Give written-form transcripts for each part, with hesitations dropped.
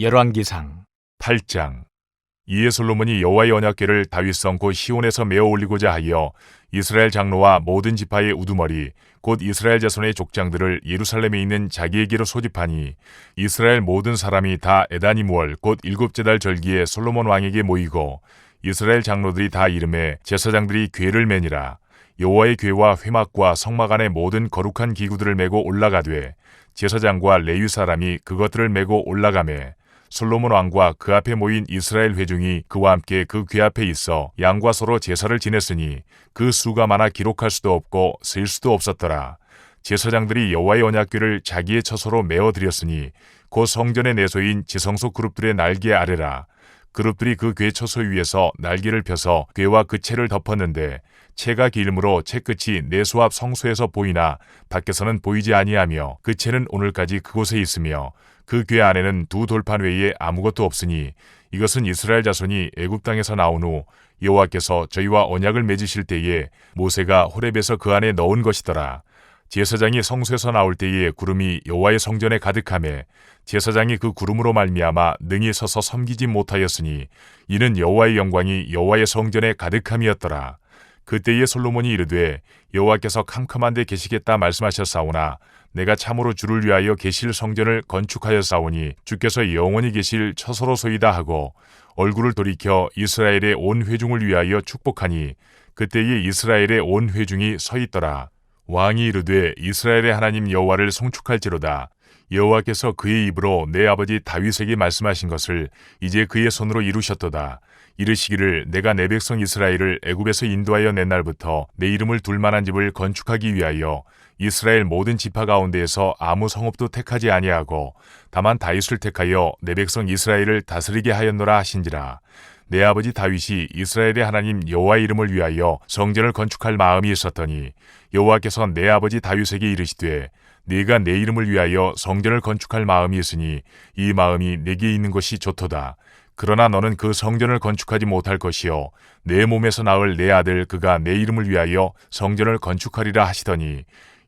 열왕기상 8장. 이에 솔로몬이 여호와의 언약궤를 다윗성 곧 시온에서 메어 올리고자 하여 이스라엘 장로와 모든 지파의 우두머리 곧 이스라엘 자손의 족장들을 예루살렘에 있는 자기에게로 소집하니 이스라엘 모든 사람이 다 에다니무월 곧 일곱째 달 절기에 솔로몬 왕에게 모이고 이스라엘 장로들이 다 이름에 제사장들이 궤를 매니라. 여호와의 궤와 회막과 성막 안의 모든 거룩한 기구들을 메고 올라가되 제사장과 레위 사람이 그것들을 메고 올라가매 솔로몬 왕과 그 앞에 모인 이스라엘 회중이 그와 함께 그 궤 앞에 있어 양과 서로 제사를 지냈으니 그 수가 많아 기록할 수도 없고 셀 수도 없었더라. 제사장들이 여호와의 언약궤를 자기의 처소로 메어 드렸으니 곧 성전의 내소인 지성소 그룹들의 날개 아래라. 그룹들이 그 궤 처소 위에서 날개를 펴서 궤와 그 채를 덮었는데 채가 길므로 채 끝이 내소 앞 성소에서 보이나 밖에서는 보이지 아니하며 그 채는 오늘까지 그곳에 있으며 그 궤 안에는 두 돌판 외에 아무것도 없으니 이것은 이스라엘 자손이 애굽 땅에서 나온 후 여호와께서 저희와 언약을 맺으실 때에 모세가 호렙에서 그 안에 넣은 것이더라. 제사장이 성소에서 나올 때에 구름이 여호와의 성전에 가득하매 제사장이 그 구름으로 말미암아 능히 서서 섬기지 못하였으니 이는 여호와의 영광이 여호와의 성전에 가득함이었더라. 그때에 솔로몬이 이르되 여호와께서 캄캄한 데 계시겠다 말씀하셨사오나 내가 참으로 주를 위하여 계실 성전을 건축하였사오니 주께서 영원히 계실 처소로소이다 하고 얼굴을 돌이켜 이스라엘의 온 회중을 위하여 축복하니 그때에 이스라엘의 온 회중이 서 있더라. 왕이 이르되 이스라엘의 하나님 여호와를 송축할지로다. 여호와께서 그의 입으로 내 아버지 다윗에게 말씀하신 것을 이제 그의 손으로 이루셨도다. 이르시기를 내가 내 백성 이스라엘을 애굽에서 인도하여 낸 날부터 내 이름을 둘 만한 집을 건축하기 위하여 이스라엘 모든 지파 가운데에서 아무 성읍도 택하지 아니하고 다만 다윗을 택하여 내 백성 이스라엘을 다스리게 하였노라 하신지라. 내 아버지 다윗이 이스라엘의 하나님 여호와의 이름을 위하여 성전을 건축할 마음이 있었더니 여호와께서 내 아버지 다윗에게 이르시되 네가 내 이름을 위하여 성전을 건축할 마음이 있으니 이 마음이 내게 있는 것이 좋도다. 그러나 너는 그 성전을 건축하지 못할 것이요 내 몸에서 낳을 내 아들 그가 내 이름을 위하여 성전을 건축하리라 하시더니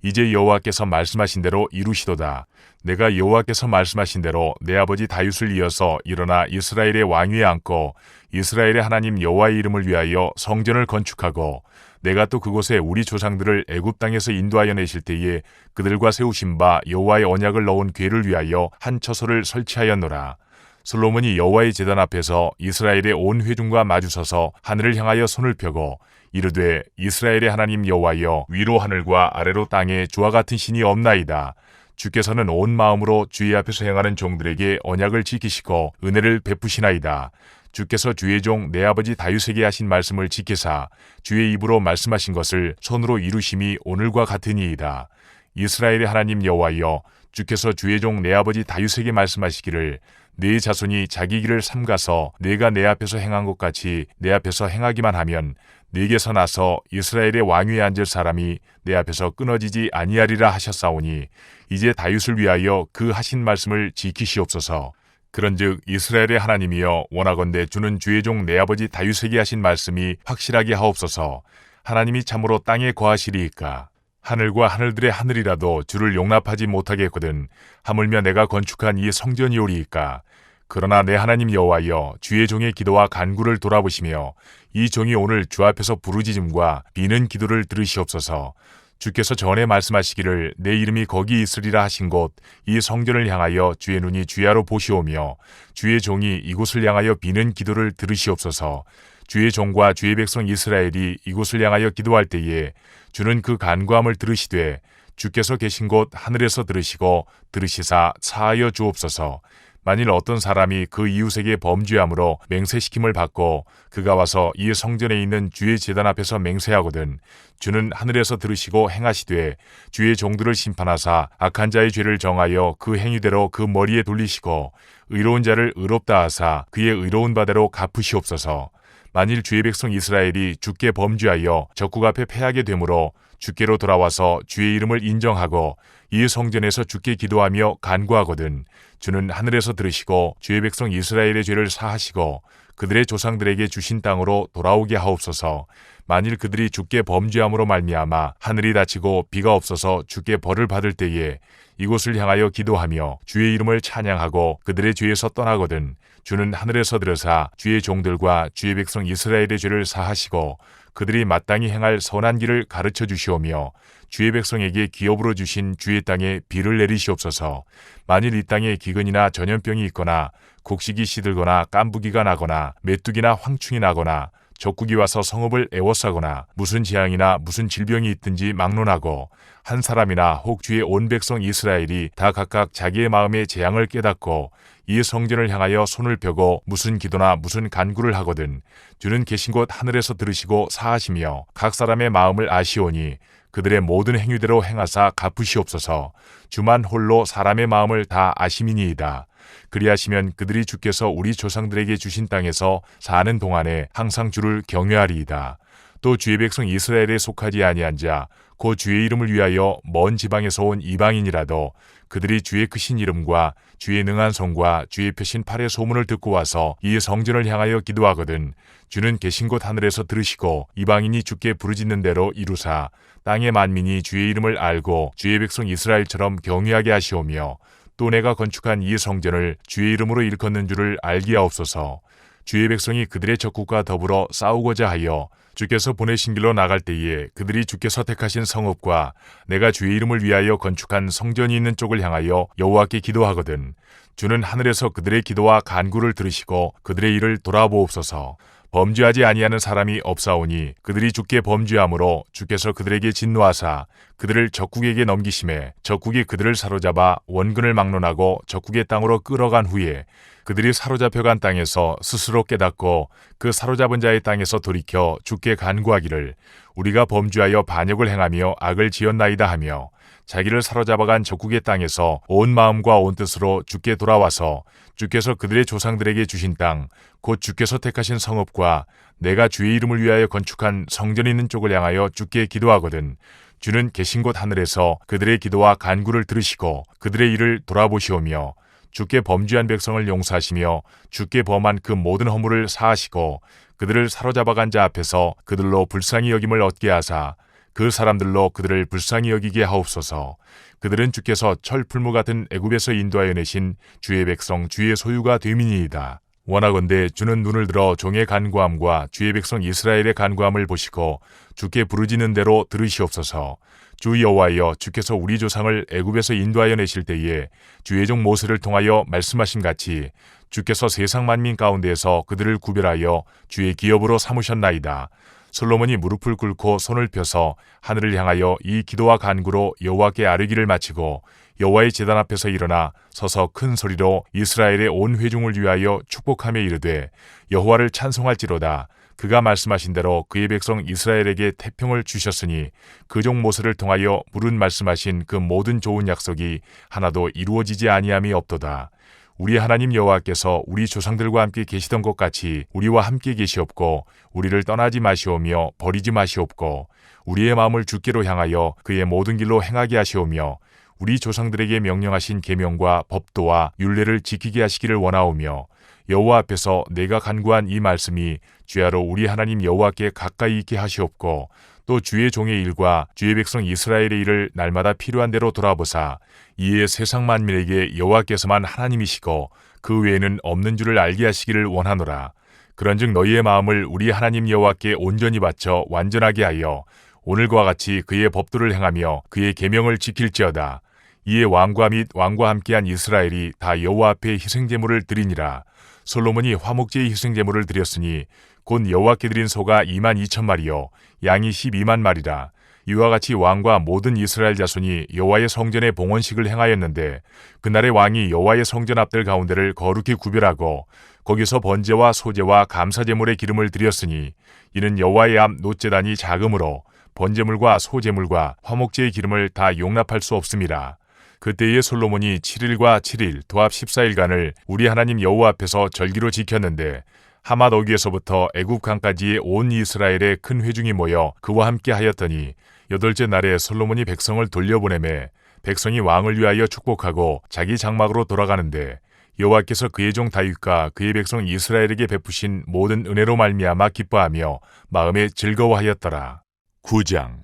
이제 여호와께서 말씀하신 대로 이루시도다. 내가 여호와께서 말씀하신 대로 내 아버지 다윗을 이어서 일어나 이스라엘의 왕위에 앉고 이스라엘의 하나님 여호와의 이름을 위하여 성전을 건축하고 내가 또 그곳에 우리 조상들을 애굽 땅에서 인도하여 내실 때에 그들과 세우신 바 여호와의 언약을 넣은 궤를 위하여 한 처소를 설치하였노라. 솔로몬이 여호와의 제단 앞에서 이스라엘의 온 회중과 마주서서 하늘을 향하여 손을 펴고 이르되 이스라엘의 하나님 여호와여 위로 하늘과 아래로 땅에 주와 같은 신이 없나이다. 주께서는 온 마음으로 주의 앞에서 행하는 종들에게 언약을 지키시고 은혜를 베푸시나이다. 주께서 주의 종 내 아버지 다윗에게 하신 말씀을 지키사 주의 입으로 말씀하신 것을 손으로 이루심이 오늘과 같으니이다. 이스라엘의 하나님 여호와여 주께서 주의 종 내 아버지 다윗에게 말씀하시기를 네 자손이 자기 길을 삼가서 내가 내 앞에서 행한 것 같이 내 앞에서 행하기만 하면 네게서 나서 이스라엘의 왕위에 앉을 사람이 내 앞에서 끊어지지 아니하리라 하셨사오니 이제 다윗을 위하여 그 하신 말씀을 지키시옵소서. 그런즉 이스라엘의 하나님이여 원하건대 주는 주의 종 내 아버지 다윗에게 하신 말씀이 확실하게 하옵소서. 하나님이 참으로 땅에 거하시리이까. 하늘과 하늘들의 하늘이라도 주를 용납하지 못하겠거든 하물며 내가 건축한 이 성전이오리이까. 그러나 내 하나님 여호와여 주의 종의 기도와 간구를 돌아보시며 이 종이 오늘 주 앞에서 부르짖음과 비는 기도를 들으시옵소서. 주께서 전에 말씀하시기를 내 이름이 거기 있으리라 하신 곳 이 성전을 향하여 주의 눈이 주야로 보시오며 주의 종이 이곳을 향하여 비는 기도를 들으시옵소서. 주의 종과 주의 백성 이스라엘이 이곳을 향하여 기도할 때에 주는 그 간구함을 들으시되 주께서 계신 곳 하늘에서 들으시고 들으시사 사하여 주옵소서. 만일 어떤 사람이 그 이웃에게 범죄함으로 맹세시킴을 받고 그가 와서 이 성전에 있는 주의 제단 앞에서 맹세하거든 주는 하늘에서 들으시고 행하시되 주의 종들을 심판하사 악한 자의 죄를 정하여 그 행위대로 그 머리에 돌리시고 의로운 자를 의롭다 하사 그의 의로운 바대로 갚으시옵소서. 만일 주의 백성 이스라엘이 주께 범죄하여 적국 앞에 패하게 되므로 주께로 돌아와서 주의 이름을 인정하고 이 성전에서 주께 기도하며 간구하거든 주는 하늘에서 들으시고 주의 백성 이스라엘의 죄를 사하시고 그들의 조상들에게 주신 땅으로 돌아오게 하옵소서. 만일 그들이 주께 범죄함으로 말미암아 하늘이 닫히고 비가 없어서 주께 벌을 받을 때에 이곳을 향하여 기도하며 주의 이름을 찬양하고 그들의 죄에서 떠나거든 주는 하늘에서 들으사 주의 종들과 주의 백성 이스라엘의 죄를 사하시고 그들이 마땅히 행할 선한 길을 가르쳐 주시오며 주의 백성에게 기업으로 주신 주의 땅에 비를 내리시옵소서. 만일 이 땅에 기근이나 전염병이 있거나 곡식이 시들거나 깐부기가 나거나 메뚜기나 황충이 나거나 적국이 와서 성읍을 애워싸거나 무슨 재앙이나 무슨 질병이 있든지 막론하고 한 사람이나 혹 주의 온 백성 이스라엘이 다 각각 자기의 마음의 재앙을 깨닫고 이 성전을 향하여 손을 펴고 무슨 기도나 무슨 간구를 하거든 주는 계신 곳 하늘에서 들으시고 사하시며 각 사람의 마음을 아시오니 그들의 모든 행위대로 행하사 갚으시옵소서. 주만 홀로 사람의 마음을 다 아심이니이다. 그리하시면 그들이 주께서 우리 조상들에게 주신 땅에서 사는 동안에 항상 주를 경외하리이다. 또 주의 백성 이스라엘에 속하지 아니한 자 곧 주의 이름을 위하여 먼 지방에서 온 이방인이라도 그들이 주의 크신 이름과 주의 능한 손과 주의 펴신 팔의 소문을 듣고 와서 이 성전을 향하여 기도하거든 주는 계신 곳 하늘에서 들으시고 이방인이 주께 부르짖는 대로 이루사 땅의 만민이 주의 이름을 알고 주의 백성 이스라엘처럼 경외하게 하시오며 또 내가 건축한 이 성전을 주의 이름으로 일컫는 줄을 알게 하옵소서. 주의 백성이 그들의 적국과 더불어 싸우고자 하여 주께서 보내신 길로 나갈 때에 그들이 주께서 택하신 성읍과 내가 주의 이름을 위하여 건축한 성전이 있는 쪽을 향하여 여호와께 기도하거든 주는 하늘에서 그들의 기도와 간구를 들으시고 그들의 일을 돌아보옵소서. 범죄하지 아니하는 사람이 없사오니 그들이 주께 범죄함으로 주께서 그들에게 진노하사 그들을 적국에게 넘기심에 적국이 그들을 사로잡아 원근을 막론하고 적국의 땅으로 끌어간 후에 그들이 사로잡혀간 땅에서 스스로 깨닫고 그 사로잡은 자의 땅에서 돌이켜 주께 간구하기를 우리가 범죄하여 반역을 행하며 악을 지었나이다 하며 자기를 사로잡아간 적국의 땅에서 온 마음과 온 뜻으로 주께 돌아와서 주께서 그들의 조상들에게 주신 땅 곧 주께서 택하신 성읍과 내가 주의 이름을 위하여 건축한 성전이 있는 쪽을 향하여 주께 기도하거든 주는 계신 곳 하늘에서 그들의 기도와 간구를 들으시고 그들의 일을 돌아보시오며 주께 범죄한 백성을 용서하시며 주께 범한 그 모든 허물을 사하시고 그들을 사로잡아간 자 앞에서 그들로 불쌍히 여김을 얻게 하사 그 사람들로 그들을 불쌍히 여기게 하옵소서. 그들은 주께서 철풀무 같은 애굽에서 인도하여 내신 주의 백성 주의 소유가 됨이니이다. 원하건대 주는 눈을 들어 종의 간구함과 주의 백성 이스라엘의 간구함을 보시고 주께 부르짖는 대로 들으시옵소서. 주 여호와여 주께서 우리 조상을 애굽에서 인도하여 내실 때에 주의 종 모세를 통하여 말씀하신 같이 주께서 세상 만민 가운데에서 그들을 구별하여 주의 기업으로 삼으셨나이다. 솔로몬이 무릎을 꿇고 손을 펴서 하늘을 향하여 이 기도와 간구로 여호와께 아뢰기를 마치고 여호와의 제단 앞에서 일어나 서서 큰 소리로 이스라엘의 온 회중을 위하여 축복하며 이르되 여호와를 찬송할지로다. 그가 말씀하신 대로 그의 백성 이스라엘에게 태평을 주셨으니 그 종 모세를 통하여 물은 말씀하신 그 모든 좋은 약속이 하나도 이루어지지 아니함이 없도다. 우리 하나님 여호와께서 우리 조상들과 함께 계시던 것 같이 우리와 함께 계시옵고 우리를 떠나지 마시오며 버리지 마시옵고 우리의 마음을 주께로 향하여 그의 모든 길로 행하게 하시오며 우리 조상들에게 명령하신 계명과 법도와 율례를 지키게 하시기를 원하오며 여호와 앞에서 내가 간구한 이 말씀이 주야로 우리 하나님 여호와께 가까이 있게 하시옵고 또 주의 종의 일과 주의 백성 이스라엘의 일을 날마다 필요한 대로 돌아보사 이에 세상 만민에게 여호와께서만 하나님이시고 그 외에는 없는 줄을 알게 하시기를 원하노라. 그런즉 너희의 마음을 우리 하나님 여호와께 온전히 바쳐 완전하게 하여 오늘과 같이 그의 법도를 행하며 그의 계명을 지킬지어다. 이에 왕과 및 왕과 함께한 이스라엘이 다 여호와 앞에 희생제물을 드리니라. 솔로몬이 화목제의 희생제물을 드렸으니 곧 여호와께 드린 소가 22,000마리요 양이 12만 마리라. 이와 같이 왕과 모든 이스라엘 자손이 여호와의 성전에 봉헌식을 행하였는데 그날의 왕이 여호와의 성전 앞들 가운데를 거룩히 구별하고 거기서 번제와 소제와 감사제물의 기름을 드렸으니 이는 여호와의 앞 놋제단이 작음으로 번제물과 소제물과 화목제의 기름을 다 용납할 수 없음이라. 그때에 솔로몬이 7일과 7일 도합 14일간을 우리 하나님 여호와 앞에서 절기로 지켰는데 하맛 어귀에서부터 애굽 강까지의 온 이스라엘의 큰 회중이 모여 그와 함께 하였더니 8째 날에 솔로몬이 백성을 돌려보내매 백성이 왕을 위하여 축복하고 자기 장막으로 돌아가는데 여호와께서 그의 종 다윗과 그의 백성 이스라엘에게 베푸신 모든 은혜로 말미암아 기뻐하며 마음에 즐거워하였더라. 9장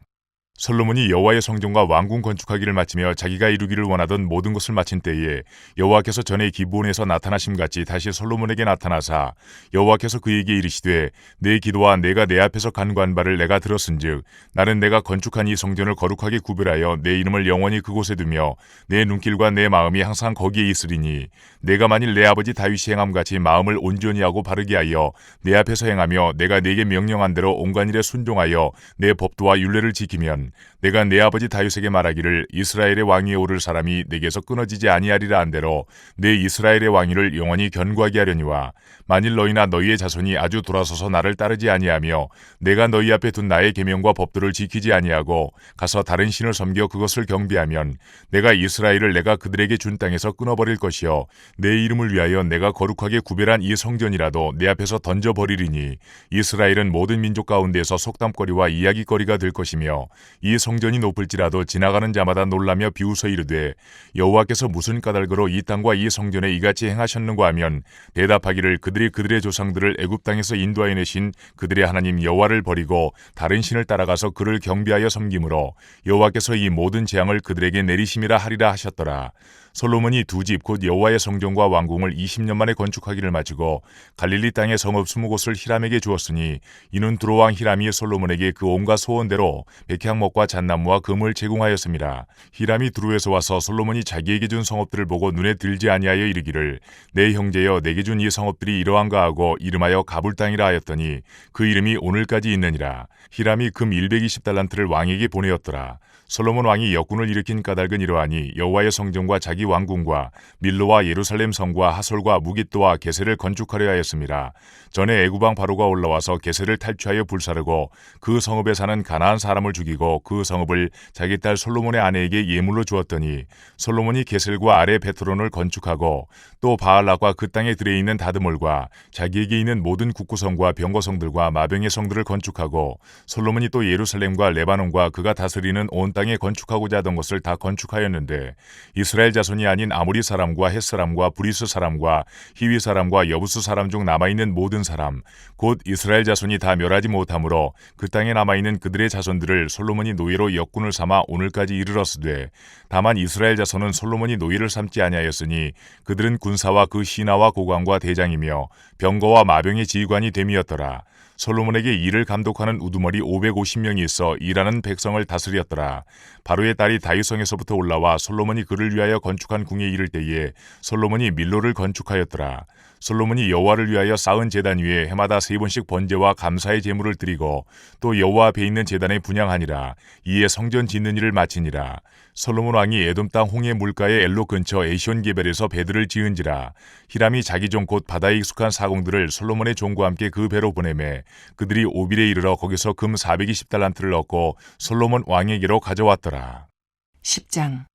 솔로몬이 여호와의 성전과 왕궁 건축하기를 마치며 자기가 이루기를 원하던 모든 것을 마친 때에 여호와께서 전에 기브온에서 나타나심 같이 다시 솔로몬에게 나타나사 여호와께서 그에게 이르시되 내 기도와 내가 내 앞에서 간구한 바를 내가 들었은즉 나는 내가 건축한 이 성전을 거룩하게 구별하여 내 이름을 영원히 그곳에 두며 내 눈길과 내 마음이 항상 거기에 있으리니 내가 만일 내 아버지 다윗이 행함같이 마음을 온전히 하고 바르게 하여 내 앞에서 행하며 내가 네게 명령한 대로 온갖 일에 순종하여 내 법도와 율례를 지키면 내가 내 아버지 다윗에게 말하기를 이스라엘의 왕위에 오를 사람이 내게서 끊어지지 아니하리라 한대로 내 이스라엘의 왕위를 영원히 견고하게 하려니와 만일 너희나 너희의 자손이 아주 돌아서서 나를 따르지 아니하며 내가 너희 앞에 둔 나의 계명과 법도를 지키지 아니하고 가서 다른 신을 섬겨 그것을 경배하면 내가 이스라엘을 내가 그들에게 준 땅에서 끊어버릴 것이요 내 이름을 위하여 내가 거룩하게 구별한 이 성전이라도 내 앞에서 던져버리리니 이스라엘은 모든 민족 가운데서 속담거리와 이야기거리가 될 것이며 이 성전이 높을지라도 지나가는 자마다 놀라며 비웃어 이르되 여호와께서 무슨 까닭으로 이 땅과 이 성전에 이같이 행하셨는가 하면 대답하기를 그들이 그들의 조상들을 애굽 땅에서 인도하여 내신 그들의 하나님 여호와를 버리고 다른 신을 따라가서 그를 경배하여 섬김으로 여호와께서 이 모든 재앙을 그들에게 내리심이라 하리라 하셨더라. 솔로몬이 두 집 곧 여호와의 성전과 왕궁을 20년 만에 건축하기를 마치고 갈릴리 땅의 성읍 20곳을 히람에게 주었으니 이는 두로왕 히람이 솔로몬에게 그 온갖 소원대로 백향목과 잣나무와 금을 제공하였습니다. 히람이 두로에서 와서 솔로몬이 자기에게 준 성읍들을 보고 눈에 들지 아니하여 이르기를 내 형제여 내게 준 이 성읍들이 이러한가 하고 이름하여 가불 땅이라 하였더니 그 이름이 오늘까지 있느니라. 히람이 금 120달란트를 왕에게 보내었더라. 솔로몬 왕이 역군을 일으킨 까닭은 이러하니 여호와의 성전과 자기 왕궁과 밀로와 예루살렘 성과 하솔과 무깃도와 게셀을 건축하려 하였습니다. 전에 애굽왕 바로가 올라와서 게셀을 탈취하여 불사르고 그 성읍에 사는 가나안 사람을 죽이고 그 성읍을 자기 딸 솔로몬의 아내에게 예물로 주었더니 솔로몬이 게셀과 아래 베트론을 건축하고 또 바알락과 그 땅에 들여있는 다드몰과 자기에게 있는 모든 국구성과 병거성들과 마병의 성들을 건축하고 솔로몬이 또 예루살렘과 레바논과 그가 다스리는 온 땅에 건축하고자 하던 것을 다 건축하였는데 이스라엘 자손이 아닌 아모리 사람과 헷 사람과 브리스 사람과 히위 사람과 여부스 사람 중 남아있는 모든 사람 곧 이스라엘 자손이 다 멸하지 못하므로 그 땅에 남아있는 그들의 자손들을 솔로몬이 노예로 역군을 삼아 오늘까지 이르렀으되 다만 이스라엘 자손은 솔로몬이 노예를 삼지 아니하였으니 그들은 군사와 그 신하와 고관과 대장이며 병거와 마병의 지휘관이 됨이었더라. 솔로몬에게 일을 감독하는 우두머리 550명이 있어 일하는 백성을 다스렸더라. 바로의 딸이 다윗성에서부터 올라와 솔로몬이 그를 위하여 건축한 궁에 이를 때에 솔로몬이 밀로를 건축하였더라. 솔로몬이 여호와를 위하여 쌓은 제단 위에 해마다 3번씩 번제와 감사의 제물을 드리고 또 여호와 앞에 있는 제단에 분향하니라. 이에 성전 짓는 일을 마치니라. 솔로몬 왕이 에돔 땅 홍해 물가의 엘로 근처 에시온 게벨에서 배들을 지은지라. 히람이 자기 종 곧 바다에 익숙한 사공들을 솔로몬의 종과 함께 그 배로 보내매 그들이 오빌에 이르러 거기서 금 420달란트를 얻고 솔로몬 왕에게로 가져왔더라. 10장.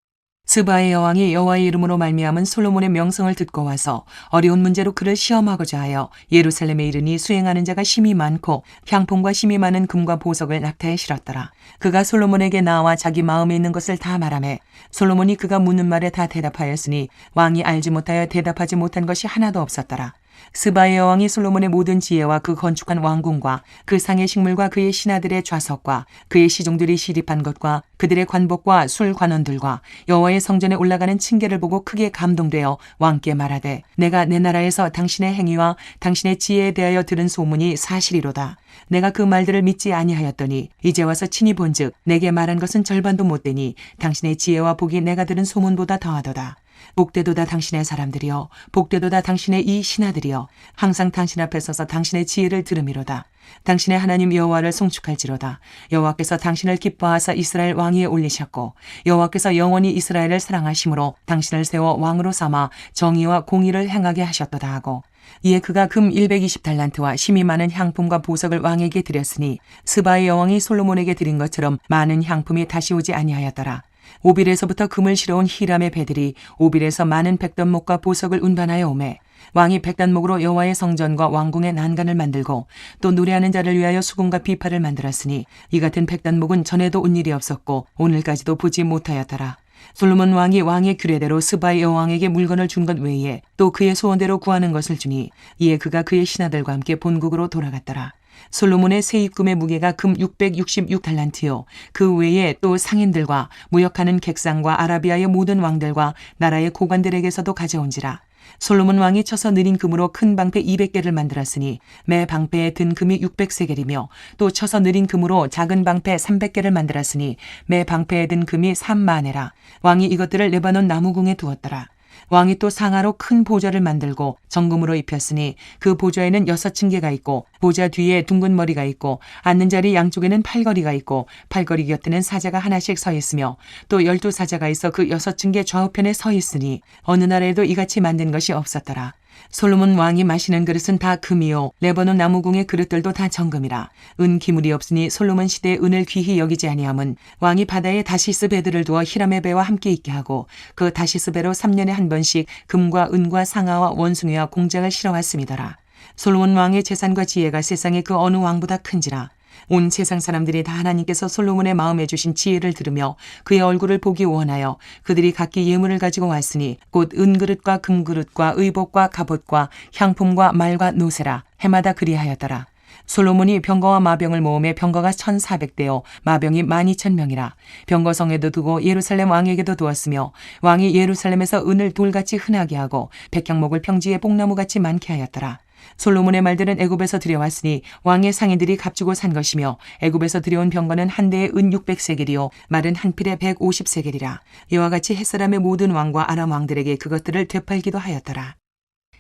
스바의 여왕이 여호와의 이름으로 말미암은 솔로몬의 명성을 듣고 와서 어려운 문제로 그를 시험하고자 하여 예루살렘에 이르니 수행하는 자가 심히 많고 향품과 심히 많은 금과 보석을 낙타에 실었더라. 그가 솔로몬에게 나와 자기 마음에 있는 것을 다 말하매 솔로몬이 그가 묻는 말에 다 대답하였으니 왕이 알지 못하여 대답하지 못한 것이 하나도 없었더라. 스바의 여왕이 솔로몬의 모든 지혜와 그 건축한 왕궁과 그 상의 식물과 그의 신하들의 좌석과 그의 시종들이 시립한 것과 그들의 관복과 술 관원들과 여호와의 성전에 올라가는 층계를 보고 크게 감동되어 왕께 말하되 내가 내 나라에서 당신의 행위와 당신의 지혜에 대하여 들은 소문이 사실이로다. 내가 그 말들을 믿지 아니하였더니 이제 와서 친히 본즉 내게 말한 것은 절반도 못되니 당신의 지혜와 복이 내가 들은 소문보다 더하도다. 복되도다 당신의 사람들이여 복되도다 당신의 이 신하들이여 항상 당신 앞에 서서 당신의 지혜를 들음이로다. 당신의 하나님 여호와를 송축할지로다. 여호와께서 당신을 기뻐하사 이스라엘 왕위에 올리셨고 여호와께서 영원히 이스라엘을 사랑하심으로 당신을 세워 왕으로 삼아 정의와 공의를 행하게 하셨도다 하고 이에 그가 금 120달란트와 심히 많은 향품과 보석을 왕에게 드렸으니 스바의 여왕이 솔로몬에게 드린 것처럼 많은 향품이 다시 오지 아니하였더라. 오빌에서부터 금을 실어온 히람의 배들이 오빌에서 많은 백단목과 보석을 운반하여 오매 왕이 백단목으로 여호와의 성전과 왕궁의 난간을 만들고 또 노래하는 자를 위하여 수금과 비파를 만들었으니 이 같은 백단목은 전에도 온 일이 없었고 오늘까지도 보지 못하였더라. 솔로몬 왕이 왕의 규례대로 스바의 여왕에게 물건을 준 것 외에 또 그의 소원대로 구하는 것을 주니 이에 그가 그의 신하들과 함께 본국으로 돌아갔더라. 솔로몬의 세입금의 무게가 금 666달란트요. 그 외에 또 상인들과 무역하는 객상과 아라비아의 모든 왕들과 나라의 고관들에게서도 가져온지라. 솔로몬 왕이 쳐서 느린 금으로 큰 방패 200개를 만들었으니 매 방패에 든 금이 600세겔이며 또 쳐서 느린 금으로 작은 방패 300개를 만들었으니 매 방패에 든 금이 3만에라. 왕이 이것들을 레바논 나무궁에 두었더라. 왕이 또 상하로 큰 보좌를 만들고 정금으로 입혔으니 그 보좌에는 6층계가 있고 보좌 뒤에 둥근 머리가 있고 앉는 자리 양쪽에는 팔걸이가 있고 팔걸이 곁에는 사자가 하나씩 서 있으며 또 12사자가 있어 그 6층계 좌우편에 서 있으니 어느 나라에도 이같이 만든 것이 없었더라. 솔로몬 왕이 마시는 그릇은 다 금이요 레바논 나무궁의 그릇들도 다 정금이라. 은 기물이 없으니 솔로몬 시대에 은을 귀히 여기지 아니함은 왕이 바다에 다시스 배들을 두어 히람의 배와 함께 있게 하고 그 다시스 배로 3년에 한 번씩 금과 은과 상아와 원숭이와 공작을 실어왔음이더라. 솔로몬 왕의 재산과 지혜가 세상의 그 어느 왕보다 큰지라. 온 세상 사람들이 다 하나님께서 솔로몬의 마음에 주신 지혜를 들으며 그의 얼굴을 보기 원하여 그들이 각기 예물을 가지고 왔으니 곧 은그릇과 금그릇과 의복과 갑옷과 향품과 말과 노새라. 해마다 그리하였더라. 솔로몬이 병거와 마병을 모음에 병거가 1,400대요 마병이 12,000명이라. 병거성에도 두고 예루살렘 왕에게도 두었으며 왕이 예루살렘에서 은을 돌같이 흔하게 하고 백향목을 평지에 뽕나무같이 많게 하였더라. 솔로몬의 말들은 애굽에서 들여왔으니 왕의 상인들이 값주고 산 것이며 애굽에서 들여온 병거는 한 대에 은 600세겔이요 말은 한 필에 150세겔이라. 이와 같이 햇사람의 모든 왕과 아람 왕들에게 그것들을 되팔기도 하였더라.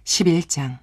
11장.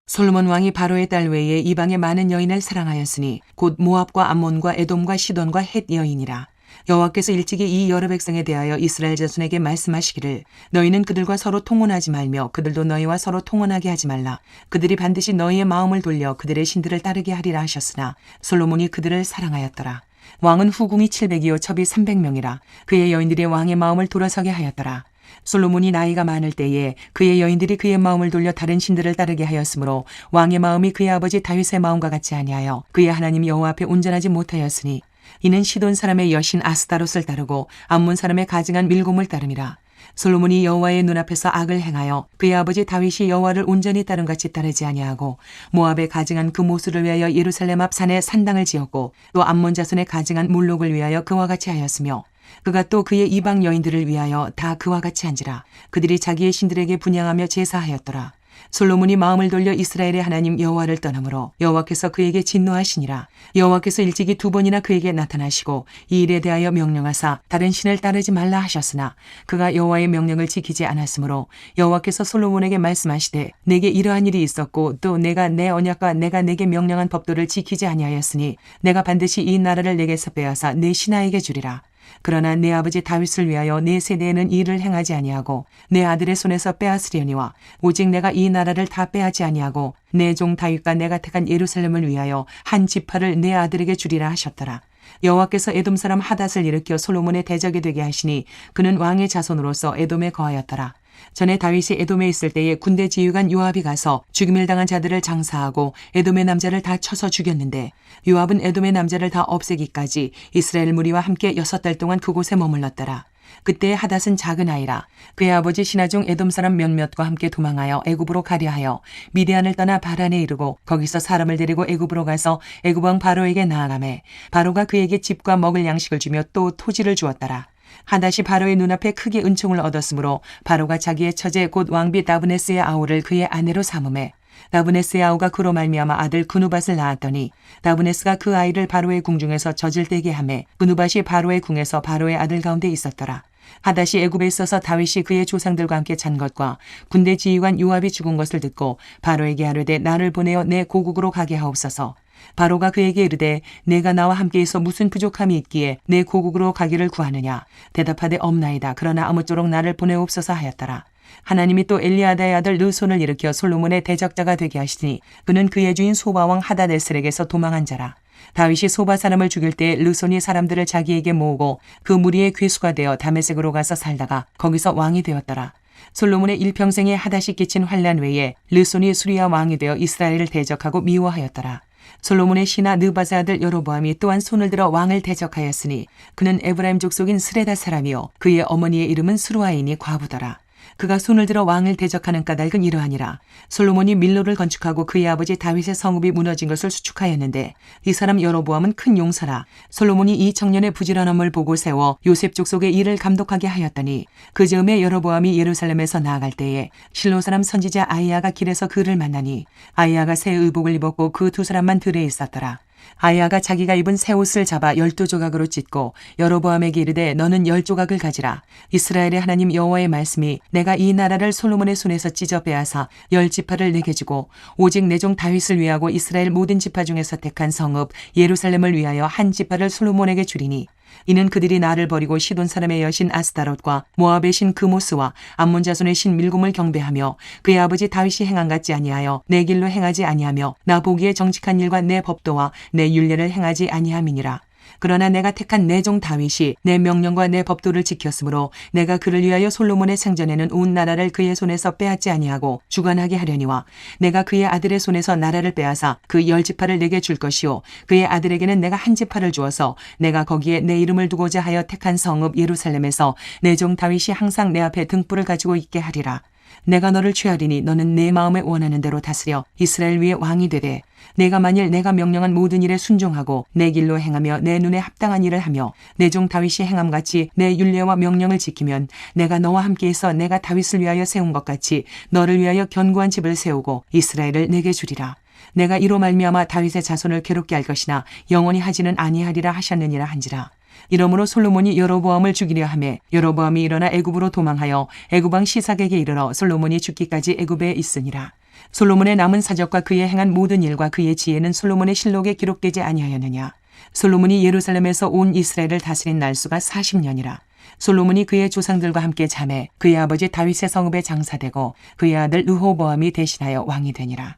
솔로몬 왕이 바로의 딸 외에 이방의 많은 여인을 사랑하였으니 곧 모압과 암몬과 에돔과 시돈과 헷 여인이라. 여호와께서 일찍이 이 여러 백성에 대하여 이스라엘 자손에게 말씀하시기를 너희는 그들과 서로 통혼하지 말며 그들도 너희와 서로 통혼하게 하지 말라. 그들이 반드시 너희의 마음을 돌려 그들의 신들을 따르게 하리라 하셨으나 솔로몬이 그들을 사랑하였더라. 왕은 후궁이 700이요 첩이 300명이라. 그의 여인들이 왕의 마음을 돌아서게 하였더라. 솔로몬이 나이가 많을 때에 그의 여인들이 그의 마음을 돌려 다른 신들을 따르게 하였으므로 왕의 마음이 그의 아버지 다윗의 마음과 같이 아니하여 그의 하나님 여호와 앞에 온전하지 못하였으니 이는 시돈 사람의 여신 아스타롯을 따르고 암몬 사람의 가증한 밀곰을 따름이라. 솔로몬이 여호와의 눈앞에서 악을 행하여 그의 아버지 다윗이 여호와를 온전히 따른 같이 따르지 아니하고 모압의 가증한 그 모수를 위하여 예루살렘 앞 산에 산당을 지었고 또 암몬 자손의 가증한 몰록을 위하여 그와 같이 하였으며 그가 또 그의 이방 여인들을 위하여 다 그와 같이 한지라. 그들이 자기의 신들에게 분향하며 제사하였더라. 솔로몬이 마음을 돌려 이스라엘의 하나님 여호와를 떠나므로 여호와께서 그에게 진노하시니라. 여호와께서 일찍이 2번이나 그에게 나타나시고 이 일에 대하여 명령하사 다른 신을 따르지 말라 하셨으나 그가 여호와의 명령을 지키지 않았으므로 여호와께서 솔로몬에게 말씀하시되 내게 이러한 일이 있었고 또 내가 내 언약과 내가 내게 명령한 법도를 지키지 아니하였으니 내가 반드시 이 나라를 내게서 빼앗아 내 신하에게 주리라. 그러나 내 아버지 다윗을 위하여 내 세대에는 이 일을 행하지 아니하고 내 아들의 손에서 빼앗으려니와 오직 내가 이 나라를 다 빼앗지 아니하고 내 종 다윗과 내가 택한 예루살렘을 위하여 한 지파를 내 아들에게 주리라 하셨더라. 여호와께서 에돔 사람 하닷을 일으켜 솔로몬의 대적이 되게 하시니 그는 왕의 자손으로서 에돔에 거하였더라. 전에 다윗이 에돔에 있을 때에 군대 지휘관 요압이 가서 죽임을 당한 자들을 장사하고 에돔의 남자를 다 쳐서 죽였는데 요압은 에돔의 남자를 다 없애기까지 이스라엘 무리와 함께 6달 동안 그곳에 머물렀더라. 그때 하닷은 작은 아이라. 그의 아버지 신하중 에돔 사람 몇몇과 함께 도망하여 애굽으로 가려 하여 미디안을 떠나 바란에 이르고 거기서 사람을 데리고 애굽으로 가서 애굽 왕 바로에게 나아가매 바로가 그에게 집과 먹을 양식을 주며 또 토지를 주었더라. 하닷이 바로의 눈앞에 크게 은총을 얻었으므로 바로가 자기의 처제 곧 왕비 다브네스의 아우를 그의 아내로 삼음해 다브네스의 아우가 그로 말미암아 아들 그누밧을 낳았더니 다브네스가 그 아이를 바로의 궁중에서 젖을떼게 하매 그누밧이 바로의 궁에서 바로의 아들 가운데 있었더라. 하닷이 애굽에 있어서 다윗이 그의 조상들과 함께 잔 것과 군대 지휘관 요압이 죽은 것을 듣고 바로에게 하르되 나를 보내어 내 고국으로 가게 하옵소서. 바로가 그에게 이르되 내가 나와 함께 있어 무슨 부족함이 있기에 내 고국으로 가기를 구하느냐. 대답하되 없나이다. 그러나 아무쪼록 나를 보내옵소서 하였더라. 하나님이 또 엘리아다의 아들 르손을 일으켜 솔로몬의 대적자가 되게 하시니 그는 그의 주인 소바왕 하닷에셀에게서 도망한 자라. 다윗이 소바 사람을 죽일 때 르손이 사람들을 자기에게 모으고 그 무리의 괴수가 되어 다메섹으로 가서 살다가 거기서 왕이 되었더라. 솔로몬의 일평생에 하닷이 끼친 환난 외에 르손이 수리아 왕이 되어 이스라엘을 대적하고 미워하였더라. 솔로몬의 신하 느바의 아들 여로보암이 또한 손을 들어 왕을 대적하였으니 그는 에브라임 족속인 스레다 사람이요 그의 어머니의 이름은 스루아인이 과부더라. 그가 손을 들어 왕을 대적하는 까닭은 이러하니라. 솔로몬이 밀로를 건축하고 그의 아버지 다윗의 성읍이 무너진 것을 수축하였는데 이 사람 여로보암은 큰 용사라. 솔로몬이 이 청년의 부지런함을 보고 세워 요셉 족속의 일을 감독하게 하였더니 그 즈음에 여로보암이 예루살렘에서 나아갈 때에 실로 사람 선지자 아이야가 길에서 그를 만나니 아이야가 새 의복을 입었고 그 두 사람만 들에 있었더라. 아이야가 자기가 입은 새 옷을 잡아 12조각으로 찢고 여로보암에게 이르되 너는 10조각을 가지라. 이스라엘의 하나님 여호와의 말씀이 내가 이 나라를 솔로몬의 손에서 찢어 빼앗아 10지파를 내게 주고 오직 내 종 다윗을 위하고 이스라엘 모든 지파 중에서 택한 성읍 예루살렘을 위하여 한 지파를 솔로몬에게 주리니 이는 그들이 나를 버리고 시돈 사람의 여신 아스타롯과 모압의 신 그모스와 암몬 자손의 신 밀곰을 경배하며 그의 아버지 다윗이 행한 같지 아니하여 내 길로 행하지 아니하며 나 보기에 정직한 일과 내 법도와 내 율례를 행하지 아니함이니라. 그러나 내가 택한 내 종 다윗이 내 명령과 내 법도를 지켰으므로 내가 그를 위하여 솔로몬의 생전에는 온 나라를 그의 손에서 빼앗지 아니하고 주관하게 하려니와 내가 그의 아들의 손에서 나라를 빼앗아 그 10지파를 내게 줄 것이요 그의 아들에게는 내가 한 지파를 주어서 내가 거기에 내 이름을 두고자 하여 택한 성읍 예루살렘에서 내 종 다윗이 항상 내 앞에 등불을 가지고 있게 하리라. 내가 너를 취하리니 너는 내 마음에 원하는 대로 다스려 이스라엘 위에 왕이 되되 내가 만일 내가 명령한 모든 일에 순종하고 내 길로 행하며 내 눈에 합당한 일을 하며 내 종 다윗이 행함같이 내 율례와 명령을 지키면 내가 너와 함께해서 내가 다윗을 위하여 세운 것 같이 너를 위하여 견고한 집을 세우고 이스라엘을 내게 주리라. 내가 이로 말미암아 다윗의 자손을 괴롭게 할 것이나 영원히 하지는 아니하리라 하셨느니라 한지라. 이러므로 솔로몬이 여로보암을 죽이려 하매 여로보암이 일어나 애굽으로 도망하여 애굽 왕 시삭에게 이르러 솔로몬이 죽기까지 애굽에 있으니라. 솔로몬의 남은 사적과 그의 행한 모든 일과 그의 지혜는 솔로몬의 실록에 기록되지 아니하였느냐. 솔로몬이 예루살렘에서 온 이스라엘을 다스린 날수가 40년이라. 솔로몬이 그의 조상들과 함께 잠에 그의 아버지 다윗의 성읍에 장사되고 그의 아들 르호보암이 대신하여 왕이 되니라.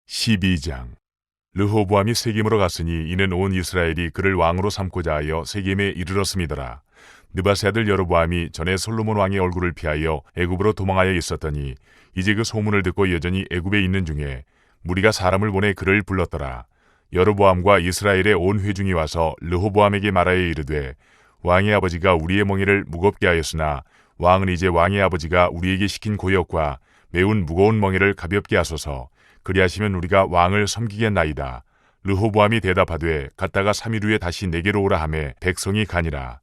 12장 르호보암이 세겜으로 갔으니 이는 온 이스라엘이 그를 왕으로 삼고자 하여 세겜에 이르렀음이더라. 느밧의 아들 여로보암이 전에 솔로몬 왕의 얼굴을 피하여 애굽으로 도망하여 있었더니 이제 그 소문을 듣고 여전히 애굽에 있는 중에 무리가 사람을 보내 그를 불렀더라. 여로보암과 이스라엘의 온 회중이 와서 르호보암에게 말하여 이르되 왕의 아버지가 우리의 멍에를 무겁게 하였으나 왕은 이제 왕의 아버지가 우리에게 시킨 고역과 매운 무거운 멍에를 가볍게 하소서. 그리하시면 우리가 왕을 섬기겠나이다. 르호보암이 대답하되 갔다가 3일 후에 다시 내게로 오라 하매 백성이 가니라.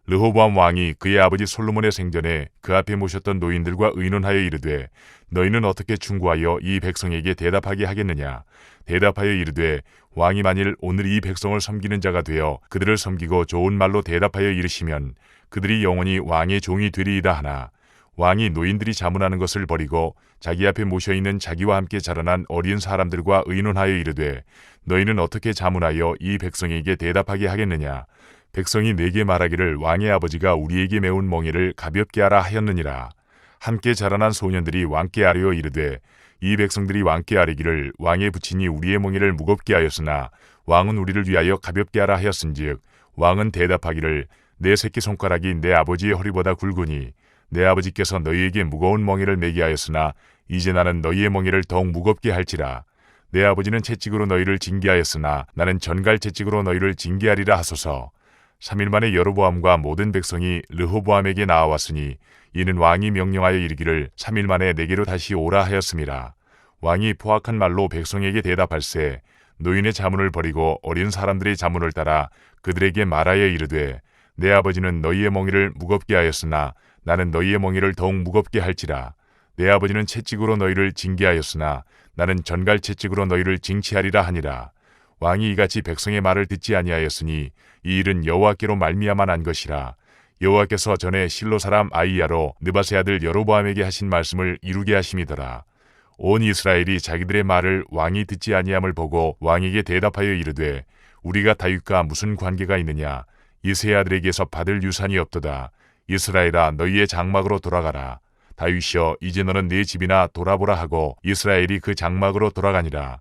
르호보암 왕이 그의 아버지 솔로몬의 생전에 그 앞에 모셨던 노인들과 의논하여 이르되 너희는 어떻게 충고하여 이 백성에게 대답하게 하겠느냐. 대답하여 이르되 왕이 만일 오늘 이 백성을 섬기는 자가 되어 그들을 섬기고 좋은 말로 대답하여 이르시면 그들이 영원히 왕의 종이 되리이다 하나 왕이 노인들이 자문하는 것을 버리고 자기 앞에 모셔있는 자기와 함께 자라난 어린 사람들과 의논하여 이르되 너희는 어떻게 자문하여 이 백성에게 대답하게 하겠느냐. 백성이 내게 말하기를 왕의 아버지가 우리에게 메운 멍에를 가볍게 하라 하였느니라. 함께 자라난 소년들이 왕께 아뢰어 이르되 이 백성들이 왕께 아뢰기를 왕의 부친이 우리의 멍에를 무겁게 하였으나 왕은 우리를 위하여 가볍게 하라 하였은즉 왕은 대답하기를 내 새끼손가락이 내 아버지의 허리보다 굵으니 내 아버지께서 너희에게 무거운 멍에를 매게 하였으나 이제 나는 너희의 멍에를 더욱 무겁게 할지라. 내 아버지는 채찍으로 너희를 징계하였으나 나는 전갈 채찍으로 너희를 징계하리라 하소서. 3일 만에 여로보암과 모든 백성이 르호보암에게 나아왔으니 이는 왕이 명령하여 이르기를 3일 만에 내게로 다시 오라 하였음이라. 왕이 포악한 말로 백성에게 대답할세 노인의 자문을 버리고 어린 사람들의 자문을 따라 그들에게 말하여 이르되 내 아버지는 너희의 멍에를 무겁게 하였으나 나는 너희의 멍에를 더욱 무겁게 할지라. 내 아버지는 채찍으로 너희를 징계하였으나 나는 전갈 채찍으로 너희를 징치하리라 하니라. 왕이 이같이 백성의 말을 듣지 아니하였으니 이 일은 여호와께로 말미암아 난 것이라. 여호와께서 전에 실로 사람 아이야로 느밧의 아들 여로보암에게 하신 말씀을 이루게 하심이더라. 온 이스라엘이 자기들의 말을 왕이 듣지 아니함을 보고 왕에게 대답하여 이르되 우리가 다윗과 무슨 관계가 있느냐. 이새의 아들에게서 받을 유산이 없도다. 이스라엘아 너희의 장막으로 돌아가라. 다윗이여 이제 너는 네 집이나 돌아보라 하고 이스라엘이 그 장막으로 돌아가니라.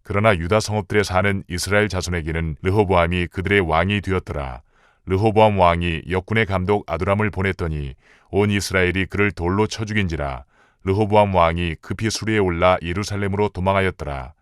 그러나 유다 성읍들에 사는 이스라엘 자손에게는 르호보암이 그들의 왕이 되었더라. 르호보암 왕이 역군의 감독 아두람을 보냈더니 온 이스라엘이 그를 돌로 쳐 죽인지라. 르호보암 왕이 급히 수레에 올라 예루살렘으로 도망하였더라.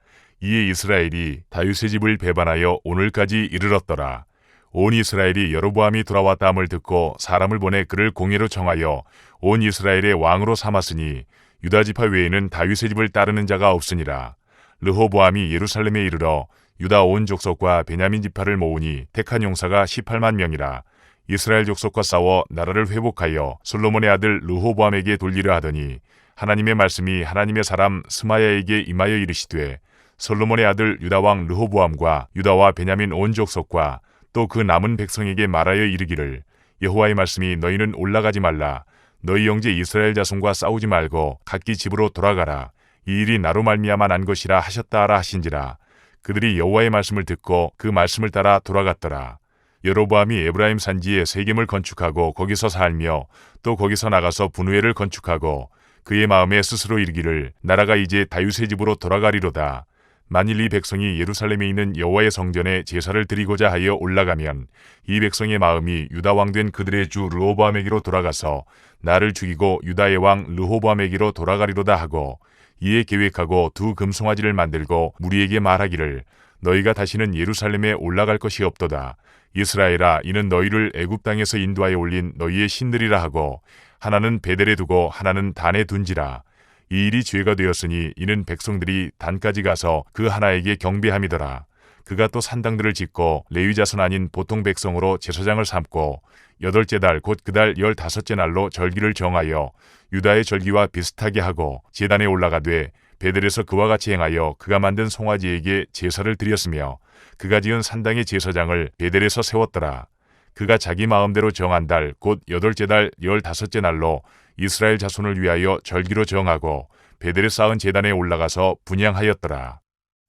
이에 이스라엘이 다윗의 집을 배반하여 오늘까지 이르렀더라. 온 이스라엘이 여로보암이 돌아왔다함을 듣고 사람을 보내 그를 공회로 정하여 온 이스라엘의 왕으로 삼았으니 유다 지파 외에는 다윗의 집을 따르는 자가 없으니라. 르호보암이 예루살렘에 이르러 유다 온 족속과 베냐민 지파를 모으니 택한 용사가 18만 명이라. 이스라엘 족속과 싸워 나라를 회복하여 솔로몬의 아들 르호보암에게 돌리려 하더니 하나님의 말씀이 하나님의 사람 스마야에게 임하여 이르시되 솔로몬의 아들 유다 왕 르호보암과 유다와 베냐민 온 족속과 또 그 남은 백성에게 말하여 이르기를 여호와의 말씀이 너희는 올라가지 말라. 너희 형제 이스라엘 자손과 싸우지 말고 각기 집으로 돌아가라. 이 일이 나로 말미암아 난 것이라 하셨다 하라 하신지라. 그들이 여호와의 말씀을 듣고 그 말씀을 따라 돌아갔더라. 여로보암이 에브라임 산지에 세겜을 건축하고 거기서 살며 또 거기서 나가서 분우엘을 건축하고 그의 마음에 스스로 이르기를 나라가 이제 다윗의 집으로 돌아가리로다. 만일 이 백성이 예루살렘에 있는 여호와의 성전에 제사를 드리고자 하여 올라가면 이 백성의 마음이 유다 왕 된 그들의 주 르호보암에게로 돌아가서 나를 죽이고 유다의 왕 르호보암에게로 돌아가리로다 하고 이에 계획하고 두 금송아지를 만들고 무리에게 말하기를 너희가 다시는 예루살렘에 올라갈 것이 없도다. 이스라엘아, 이는 너희를 애굽 땅에서 인도하여 올린 너희의 신들이라 하고 하나는 베델에 두고 하나는 단에 둔지라. 이 일이 죄가 되었으니 이는 백성들이 단까지 가서 그 하나에게 경배함이더라. 그가 또 산당들을 짓고 레위 자손 아닌 보통 백성으로 제사장을 삼고 8째 달 곧 그 달 15째 날로 절기를 정하여 유다의 절기와 비슷하게 하고 제단에 올라가되 베델에서 그와 같이 행하여 그가 만든 송아지에게 제사를 드렸으며 그가 지은 산당의 제사장을 베델에서 세웠더라. 그가 자기 마음대로 정한 달 곧 8째 달 15째 날로 이스라엘 자손을 위하여 절기로 정하고 베델에 쌓은 제단에 올라가서 분향하였더라.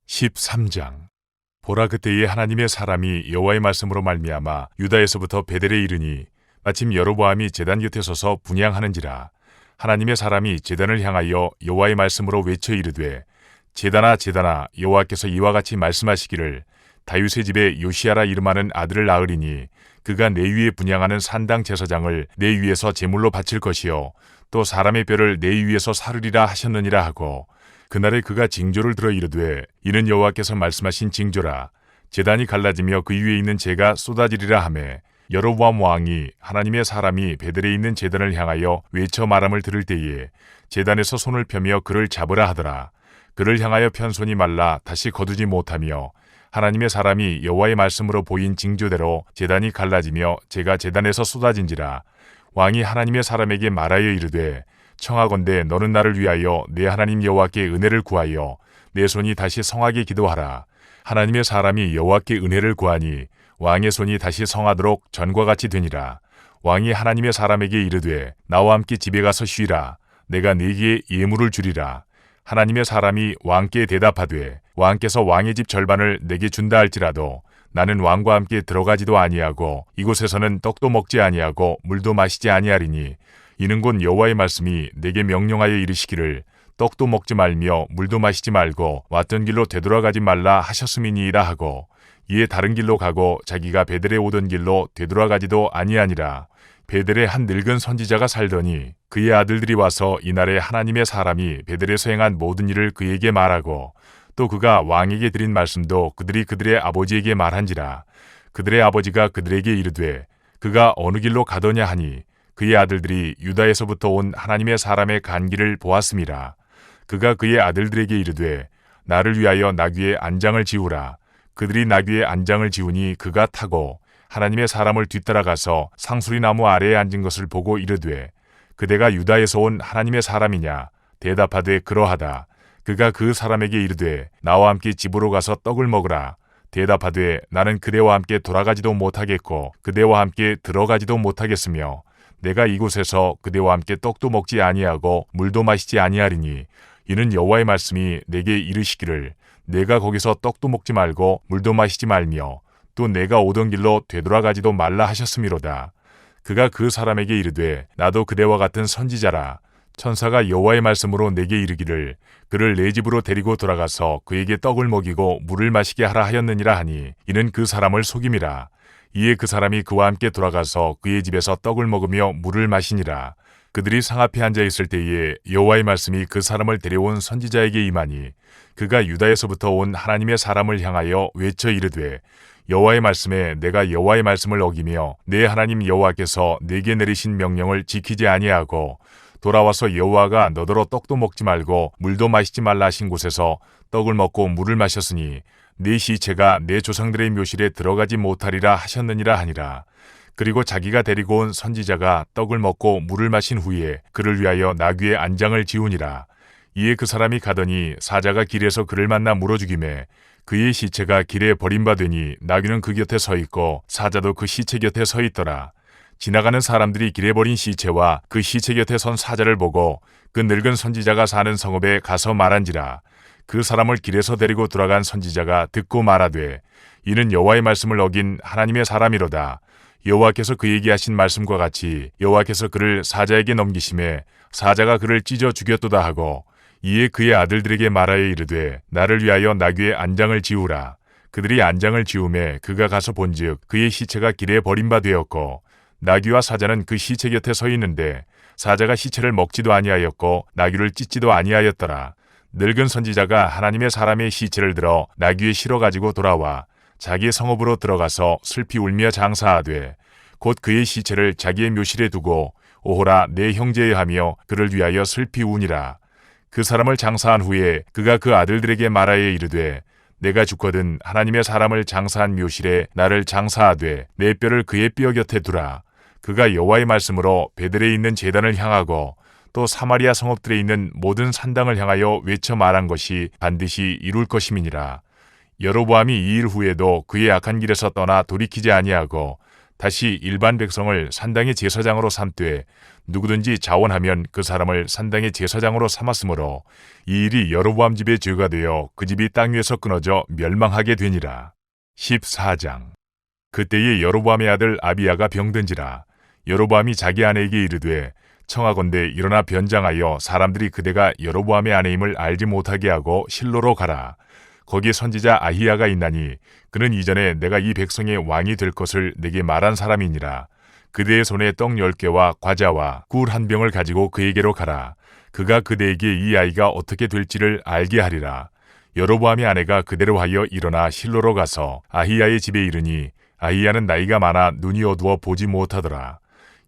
13장. 보라, 그때에 하나님의 사람이 여호와의 말씀으로 말미암아 유다에서부터 베델에 이르니 마침 여로보암이 제단 곁에 서서 분향하는지라. 하나님의 사람이 제단을 향하여 여호와의 말씀으로 외쳐 이르되 제단아 제단아, 여호와께서 이와 같이 말씀하시기를 다윗의 집에 요시야라 이름하는 아들을 낳으리니 그가 내 위에 분향하는 산당 제사장을 내 위에서 제물로 바칠 것이요 또 사람의 뼈를 내 위에서 사르리라 하셨느니라 하고 그날에 그가 징조를 들어 이르되 이는 여호와께서 말씀하신 징조라. 제단이 갈라지며 그 위에 있는 재가 쏟아지리라 하매 여로보암 왕이 하나님의 사람이 베델에 있는 제단을 향하여 외쳐 말함을 들을 때에 제단에서 손을 펴며 그를 잡으라 하더라. 그를 향하여 편 손이 말라 다시 거두지 못하며 하나님의 사람이 여호와의 말씀으로 보인 징조대로 제단이 갈라지며 재가 제단에서 쏟아진지라. 왕이 하나님의 사람에게 말하여 이르되 청하건대 너는 나를 위하여 내 하나님 여호와께 은혜를 구하여 내 손이 다시 성하게 기도하라. 하나님의 사람이 여호와께 은혜를 구하니 왕의 손이 다시 성하도록 전과 같이 되니라. 왕이 하나님의 사람에게 이르되 나와 함께 집에 가서 쉬라. 내가 네게 예물을 주리라. 하나님의 사람이 왕께 대답하되 왕께서 왕의 집 절반을 내게 준다 할지라도 나는 왕과 함께 들어가지도 아니하고 이곳에서는 떡도 먹지 아니하고 물도 마시지 아니하리니 이는 곧 여호와의 말씀이 내게 명령하여 이르시기를 떡도 먹지 말며 물도 마시지 말고 왔던 길로 되돌아가지 말라 하셨음이니이다 하고 이에 다른 길로 가고 자기가 베델에 오던 길로 되돌아가지도 아니하니라. 베델에 한 늙은 선지자가 살더니 그의 아들들이 와서 이날에 하나님의 사람이 베델에서 행한 모든 일을 그에게 말하고 또 그가 왕에게 드린 말씀도 그들이 그들의 아버지에게 말한지라. 그들의 아버지가 그들에게 이르되 그가 어느 길로 가더냐 하니 그의 아들들이 유다에서부터 온 하나님의 사람의 간 길을 보았음이라. 그가 그의 아들들에게 이르되 나를 위하여 나귀의 안장을 지우라. 그들이 나귀의 안장을 지우니 그가 타고 하나님의 사람을 뒤따라가서 상수리 나무 아래에 앉은 것을 보고 이르되 그대가 유다에서 온 하나님의 사람이냐? 대답하되 그러하다. 그가 그 사람에게 이르되 나와 함께 집으로 가서 떡을 먹으라. 대답하되 나는 그대와 함께 돌아가지도 못하겠고 그대와 함께 들어가지도 못하겠으며 내가 이곳에서 그대와 함께 떡도 먹지 아니하고 물도 마시지 아니하리니 이는 여호와의 말씀이 내게 이르시기를 내가 거기서 떡도 먹지 말고 물도 마시지 말며 또 내가 오던 길로 되돌아가지도 말라 하셨음이로다. 그가 그 사람에게 이르되 나도 그대와 같은 선지자라. 천사가 여호와의 말씀으로 내게 이르기를 그를 내 집으로 데리고 돌아가서 그에게 떡을 먹이고 물을 마시게 하라 하였느니라 하니 이는 그 사람을 속임이라. 이에 그 사람이 그와 함께 돌아가서 그의 집에서 떡을 먹으며 물을 마시니라. 그들이 상 앞에 앉아 있을 때에 여호와의 말씀이 그 사람을 데려온 선지자에게 임하니 그가 유다에서부터 온 하나님의 사람을 향하여 외쳐 이르되 여호와의 말씀에 내가 여호와의 말씀을 어기며 내 하나님 여호와께서 내게 내리신 명령을 지키지 아니하고 돌아와서 여호와가 너더러 떡도 먹지 말고 물도 마시지 말라 하신 곳에서 떡을 먹고 물을 마셨으니 네 시체가 내 조상들의 묘실에 들어가지 못하리라 하셨느니라 하니라. 그리고 자기가 데리고 온 선지자가 떡을 먹고 물을 마신 후에 그를 위하여 나귀의 안장을 지우니라. 이에 그 사람이 가더니 사자가 길에서 그를 만나 물어 죽이매 그의 시체가 길에 버림받으니 나귀는 그 곁에 서 있고 사자도 그 시체 곁에 서 있더라. 지나가는 사람들이 길에 버린 시체와 그 시체 곁에 선 사자를 보고 그 늙은 선지자가 사는 성읍에 가서 말한지라. 그 사람을 길에서 데리고 돌아간 선지자가 듣고 말하되 이는 여호와의 말씀을 어긴 하나님의 사람이로다. 여호와께서 그에게 하신 말씀과 같이 여호와께서 그를 사자에게 넘기심에 사자가 그를 찢어 죽였도다 하고 이에 그의 아들들에게 말하여 이르되 나를 위하여 나귀의 안장을 지우라. 그들이 안장을 지우매 그가 가서 본즉 그의 시체가 길에 버림바 되었고 나귀와 사자는 그 시체 곁에 서 있는데 사자가 시체를 먹지도 아니하였고 나귀를 찢지도 아니하였더라. 늙은 선지자가 하나님의 사람의 시체를 들어 나귀에 실어 가지고 돌아와 자기의 성읍으로 들어가서 슬피 울며 장사하되 곧 그의 시체를 자기의 묘실에 두고 오호라 내 형제여 하며 그를 위하여 슬피 우니라. 그 사람을 장사한 후에 그가 그 아들들에게 말하여 이르되 내가 죽거든 하나님의 사람을 장사한 묘실에 나를 장사하되 내 뼈를 그의 뼈 곁에 두라. 그가 여호와의 말씀으로 베들에 있는 제단을 향하고 또 사마리아 성읍들에 있는 모든 산당을 향하여 외쳐 말한 것이 반드시 이룰 것임이니라. 여로보암이 이 일 후에도 그의 악한 길에서 떠나 돌이키지 아니하고 다시 일반 백성을 산당의 제사장으로 삼되 누구든지 자원하면 그 사람을 산당의 제사장으로 삼았으므로 이 일이 여로보암 집의 죄가 되어 그 집이 땅 위에서 끊어져 멸망하게 되니라. 14장. 그때에 여로보암의 아들 아비야가 병든지라. 여로보암이 자기 아내에게 이르되 청하건대 일어나 변장하여 사람들이 그대가 여로보암의 아내임을 알지 못하게 하고 실로로 가라. 거기 선지자 아히야가 있나니 그는 이전에 내가 이 백성의 왕이 될 것을 내게 말한 사람이니라. 그대의 손에 떡 10개와 과자와 꿀 1병을 가지고 그에게로 가라. 그가 그대에게 이 아이가 어떻게 될지를 알게 하리라. 여로보암의 아내가 그대로 하여 일어나 실로로 가서 아히야의 집에 이르니 아히야는 나이가 많아 눈이 어두워 보지 못하더라.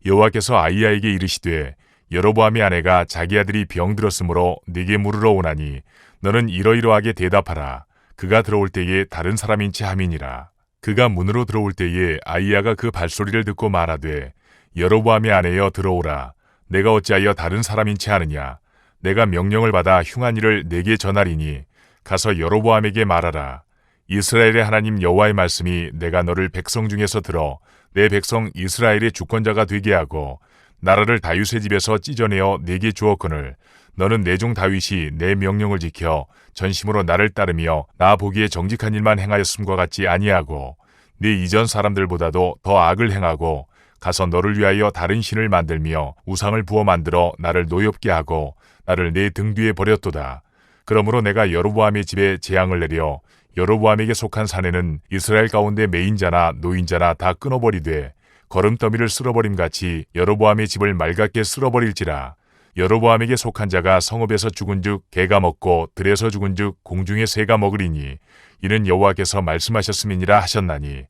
여호와께서 아히야에게 이르시되 여로보암의 아내가 자기 아들이 병들었으므로 네게 물으러 오나니 너는 이러이러하게 대답하라. 그가 들어올 때에 다른 사람인지 함이니라. 그가 문으로 들어올 때에 아히야가 그 발소리를 듣고 말하되 여로보암의 아내여 들어오라. 내가 어찌하여 다른 사람인지 아느냐. 내가 명령을 받아 흉한 일을 네게 전하리니 가서 여로보암에게 말하라. 이스라엘의 하나님 여호와의 말씀이 내가 너를 백성 중에서 들어 내 백성 이스라엘의 주권자가 되게 하고 나라를 다윗의 집에서 찢어내어 내게 주었거늘 너는 내 종 다윗이 내 명령을 지켜 전심으로 나를 따르며 나 보기에 정직한 일만 행하였음과 같지 아니하고 네 이전 사람들보다도 더 악을 행하고 가서 너를 위하여 다른 신을 만들며 우상을 부어 만들어 나를 노엽게 하고 나를 내 등 뒤에 버렸도다. 그러므로 내가 여로보암의 집에 재앙을 내려 여로보암에게 속한 사내는 이스라엘 가운데 매인자나 노인자나 다 끊어버리되 거름더미를 쓸어버림같이 여로보암의 집을 맑게 쓸어버릴지라. 여로보암에게 속한 자가 성읍에서 죽은즉 개가 먹고 들에서 죽은즉 공중의 새가 먹으리니 이는 여호와께서 말씀하셨음이니라 하셨나니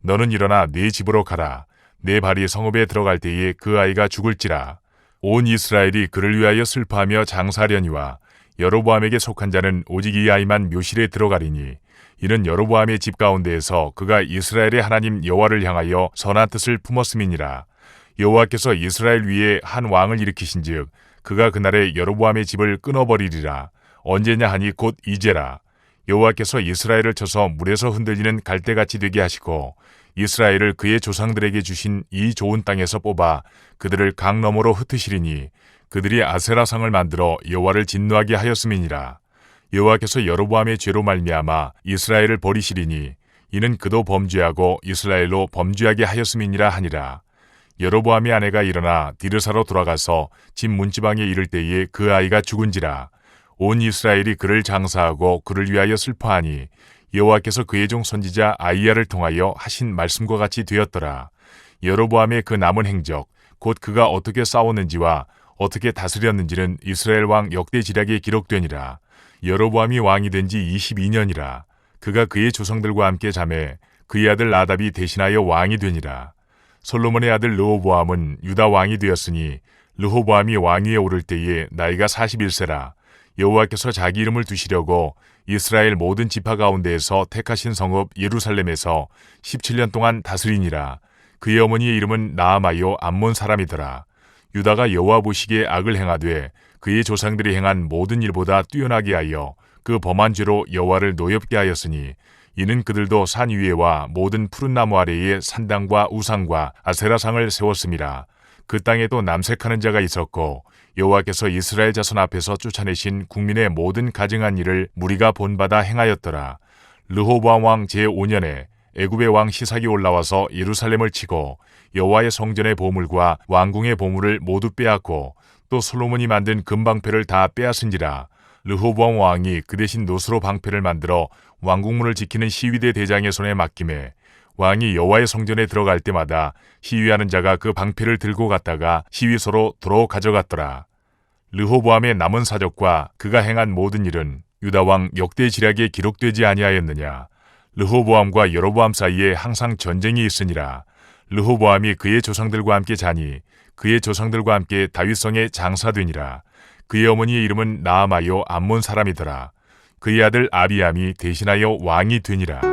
너는 일어나 네 집으로 가라. 내 발이 성읍에 들어갈 때에 그 아이가 죽을지라. 온 이스라엘이 그를 위하여 슬퍼하며 장사하려니와 여로보암에게 속한 자는 오직 이 아이만 묘실에 들어가리니 이는 여로보암의 집 가운데에서 그가 이스라엘의 하나님 여호와를 향하여 선한 뜻을 품었음이니라. 여호와께서 이스라엘 위에 한 왕을 일으키신즉 그가 그날에 여로보암의 집을 끊어버리리라. 언제냐 하니 곧 이제라. 여호와께서 이스라엘을 쳐서 물에서 흔들리는 갈대같이 되게 하시고 이스라엘을 그의 조상들에게 주신 이 좋은 땅에서 뽑아 그들을 강 너머로 흩으시리니 그들이 아세라상을 만들어 여호와를 진노하게 하였음이니라. 여호와께서 여로보암의 죄로 말미암아 이스라엘을 버리시리니 이는 그도 범죄하고 이스라엘로 범죄하게 하였음이니라 하니라. 여로보암의 아내가 일어나 디르사로 돌아가서 집 문지방에 이를 때에 그 아이가 죽은지라. 온 이스라엘이 그를 장사하고 그를 위하여 슬퍼하니 여호와께서 그의 종 선지자 아히야를 통하여 하신 말씀과 같이 되었더라. 여로보암의 그 남은 행적 곧 그가 어떻게 싸웠는지와 어떻게 다스렸는지는 이스라엘 왕 역대지략에 기록되니라. 여로보암이 왕이 된 지 22년이라. 그가 그의 조상들과 함께 자매 그의 아들 나답이 대신하여 왕이 되니라. 솔로몬의 아들 르호보암은 유다 왕이 되었으니 르호보암이 왕위에 오를 때에 나이가 41세라. 여호와께서 자기 이름을 두시려고 이스라엘 모든 지파 가운데에서 택하신 성읍 예루살렘에서 17년 동안 다스리니라. 그의 어머니의 이름은 나아마요 암몬 사람이더라. 유다가 여호와 보시기에 악을 행하되 그의 조상들이 행한 모든 일보다 뛰어나게 하여 그 범한 죄로 여호와를 노엽게 하였으니 이는 그들도 산 위에와 모든 푸른 나무 아래에 산당과 우상과 아세라상을 세웠음이라. 그 땅에도 남색하는 자가 있었고 여호와께서 이스라엘 자손 앞에서 쫓아내신 국민의 모든 가증한 일을 무리가 본받아 행하였더라. 르호보암 왕 제5년에 애굽의 왕 시삭이 올라와서 예루살렘을 치고 여호와의 성전의 보물과 왕궁의 보물을 모두 빼앗고 또 솔로몬이 만든 금방패를 다 빼앗은지라. 르호보암 왕이 그 대신 노스로 방패를 만들어 왕궁문을 지키는 시위대 대장의 손에 맡김에 왕이 여호와의 성전에 들어갈 때마다 시위하는 자가 그 방패를 들고 갔다가 시위소로 도로 가져갔더라. 르호보암의 남은 사적과 그가 행한 모든 일은 유다 왕 역대 지략에 기록되지 아니하였느냐. 르호보암과 여로보암 사이에 항상 전쟁이 있으니라. 르호보암이 그의 조상들과 함께 자니 그의 조상들과 함께 다윗성에 장사되니라. 그의 어머니의 이름은 나아마요 암몬 사람이더라. 그의 아들 아비암이 대신하여 왕이 되니라.